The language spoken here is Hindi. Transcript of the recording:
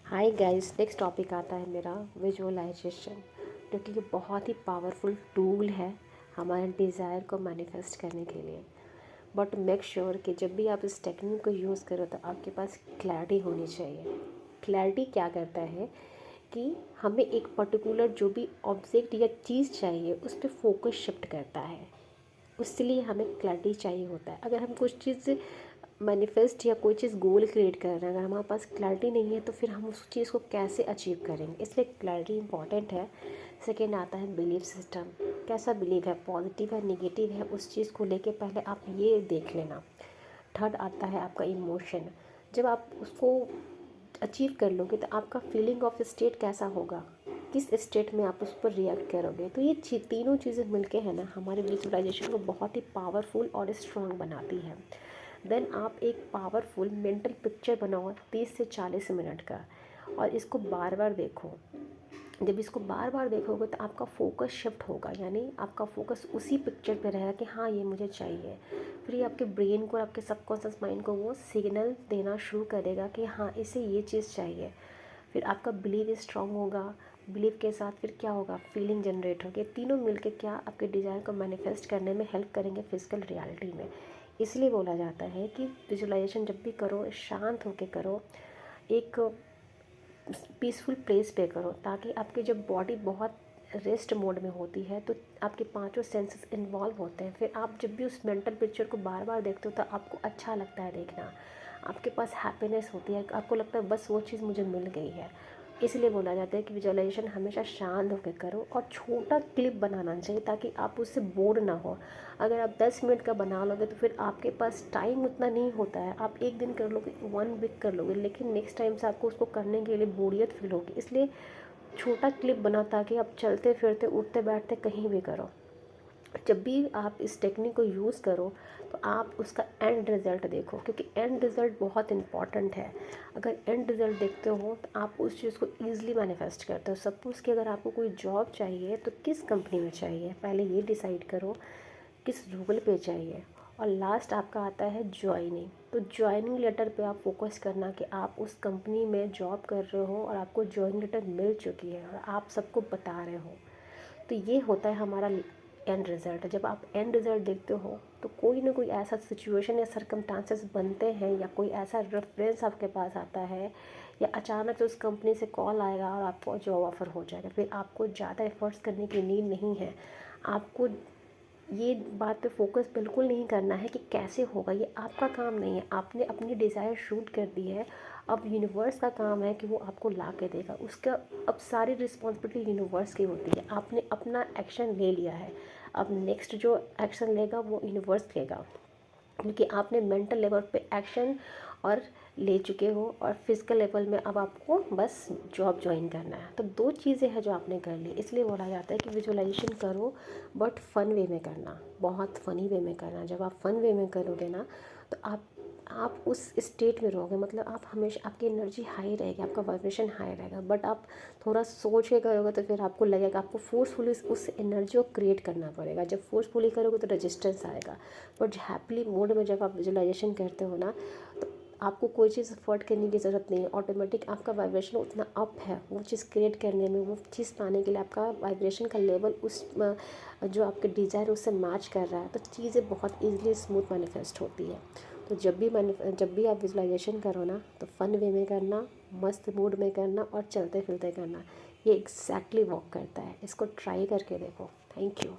हाय गाइस, नेक्स्ट टॉपिक आता है मेरा विजुअलाइजेशन, जो कि ये बहुत ही पावरफुल टूल है हमारे डिज़ायर को मैनिफेस्ट करने के लिए। बट मेक श्योर कि जब भी आप इस टेक्निक को यूज़ करो तो आपके पास क्लैरिटी होनी चाहिए। क्लैरिटी क्या करता है कि हमें एक पर्टिकुलर जो भी ऑब्जेक्ट या चीज़ चाहिए उस पर फोकस शिफ्ट करता है। उसके लिए हमें क्लैरिटी चाहिए होता है। अगर हम कुछ चीज़ मैनिफेस्ट या कोई चीज़ गोल क्रिएट कर रहे हैं, अगर हमारे पास क्लैरिटी नहीं है तो फिर हम उस चीज़ को कैसे अचीव करेंगे, इसलिए क्लैरिटी इंपॉर्टेंट है। सेकेंड आता है बिलीफ सिस्टम। कैसा बिलीव है, पॉजिटिव है, नेगेटिव है, उस चीज़ को लेके पहले आप ये देख लेना। थर्ड आता है आपका इमोशन। जब आप उसको अचीव कर लोगे तो आपका फीलिंग ऑफ स्टेट कैसा होगा, किस स्टेट में आप उस पर रिएक्ट करोगे। तो ये तीनों चीज़ें मिलके है ना हमारे विजुअलाइजेशन को बहुत ही पावरफुल और स्ट्रॉन्ग बनाती है। देन आप एक पावरफुल मेंटल पिक्चर बनाओ 30 से 40 मिनट का, और इसको बार बार देखो। जब इसको बार बार देखोगे तो आपका फोकस शिफ्ट होगा, यानी आपका फोकस उसी पिक्चर पे रहेगा कि हाँ ये मुझे चाहिए। फिर ये आपके ब्रेन को और आपके सबकॉन्शियस माइंड को वो सिग्नल देना शुरू करेगा कि हाँ इसे ये चीज़ चाहिए। फिर आपका बिलीव स्ट्रांग होगा। बिलीव के साथ फिर क्या होगा, फीलिंग जनरेट होगी। तीनों मिलके क्या आपके डिज़ायर को मैनिफेस्ट करने में हेल्प करेंगे फिजिकल रियलिटी में। इसलिए बोला जाता है कि विजुअलाइजेशन जब भी करो शांत होकर करो, एक पीसफुल प्लेस पे करो, ताकि आपकी जब बॉडी बहुत रेस्ट मोड में होती है तो आपके पांचों सेंसेस इन्वॉल्व होते हैं। फिर आप जब भी उस मेंटल पिक्चर को बार बार देखते हो तो आपको अच्छा लगता है देखना, आपके पास हैप्पीनेस होती है, आपको लगता है बस वो चीज़ मुझे मिल गई है। इसलिए बोला जाता है कि विजुअलाइजेशन हमेशा शांत होकर करो और छोटा क्लिप बनाना चाहिए ताकि आप उससे बोर ना हो। अगर आप 10 मिनट का बना लोगे तो फिर आपके पास टाइम उतना नहीं होता है। आप एक दिन कर लोगे, 1 वीक कर लोगे, लेकिन नेक्स्ट टाइम से आपको उसको करने के लिए बोरियत फील होगी। इसलिए छोटा क्लिप बना ताकि आप चलते फिरते उठते बैठते कहीं भी करो। जब भी आप इस टेक्निक को यूज़ करो तो आप उसका एंड रिज़ल्ट देखो, क्योंकि एंड रिज़ल्ट बहुत इंपॉर्टेंट है। अगर एंड रिज़ल्ट देखते हो तो आप उस चीज़ को ईज़िली मैनिफेस्ट करते हो। सपोज़ कि अगर आपको कोई जॉब चाहिए तो किस कंपनी में चाहिए, पहले ये डिसाइड करो, किस रोल पे चाहिए। और लास्ट आपका आता है ज्वाइनिंग। तो ज्वाइनिंग लेटर पे आप फोकस करना कि आप उस कंपनी में जॉब कर रहे हो और आपको ज्वाइनिंग लेटर मिल चुकी है और आप सबको बता रहे हो। तो ये होता है हमारा एंड रिज़ल्ट। जब आप एंड रिज़ल्ट देखते हो तो कोई ना कोई ऐसा सिचुएशन या सर्कमस्टांसेस बनते हैं, या कोई ऐसा रेफरेंस आपके पास आता है, या अचानक से उस कंपनी से कॉल आएगा और आपको जॉब ऑफ़र हो जाएगा। फिर आपको ज़्यादा एफर्ट्स करने की नीड नहीं है। आपको ये बात पे फोकस बिल्कुल नहीं करना है कि कैसे होगा, ये आपका काम नहीं है। आपने अपनी डिज़ायर शूट कर दी है, अब यूनिवर्स का काम है कि वो आपको ला के देगा। उसका अब सारी रिस्पॉन्सिबिलिटी यूनिवर्स की होती है। आपने अपना एक्शन ले लिया है, अब नेक्स्ट जो एक्शन लेगा वो यूनिवर्स लेगा, क्योंकि आपने मेंटल लेवल पे एक्शन और ले चुके हो, और फिजिकल लेवल में अब आपको बस जॉब ज्वाइन करना है। तो 2 चीज़ें हैं जो आपने कर ली। इसलिए बोला जाता है कि विजुअलाइजेशन करो बट फ़न वे में करना, बहुत फ़नी वे में करना। जब आप फ़न वे में करोगे ना तो आप उस स्टेट में रहोगे, मतलब आप हमेशा, आपकी एनर्जी हाई रहेगी, आपका वाइब्रेशन हाई रहेगा। बट आप थोड़ा सोच के करोगे तो फिर आपको लगेगा, आपको फोर्सफुली उस एनर्जी को क्रिएट करना पड़ेगा। जब फोर्सफुली करोगे तो रेजिस्टेंस आएगा। बट हैप्पीली मोड में जब आप विजुअलाइजेशन करते हो ना तो आपको कोई चीज़ अफोर्ड करने की ज़रूरत नहीं है। ऑटोमेटिक आपका वाइब्रेशन उतना अप है, वो चीज़ क्रिएट करने में, वो चीज़ पाने के लिए आपका वाइब्रेशन का लेवल उस जो आपके डिज़ायर उससे मैच कर रहा है, तो चीज़ें बहुत ईजिली स्मूथ मैनिफेस्ट होती है। तो जब भी आप विजुअलाइजेशन करो ना तो फ़न वे में करना, मस्त मूड में करना और चलते फिरते करना। ये एग्जैक्टली वर्क करता है। इसको ट्राई करके देखो। Thank you.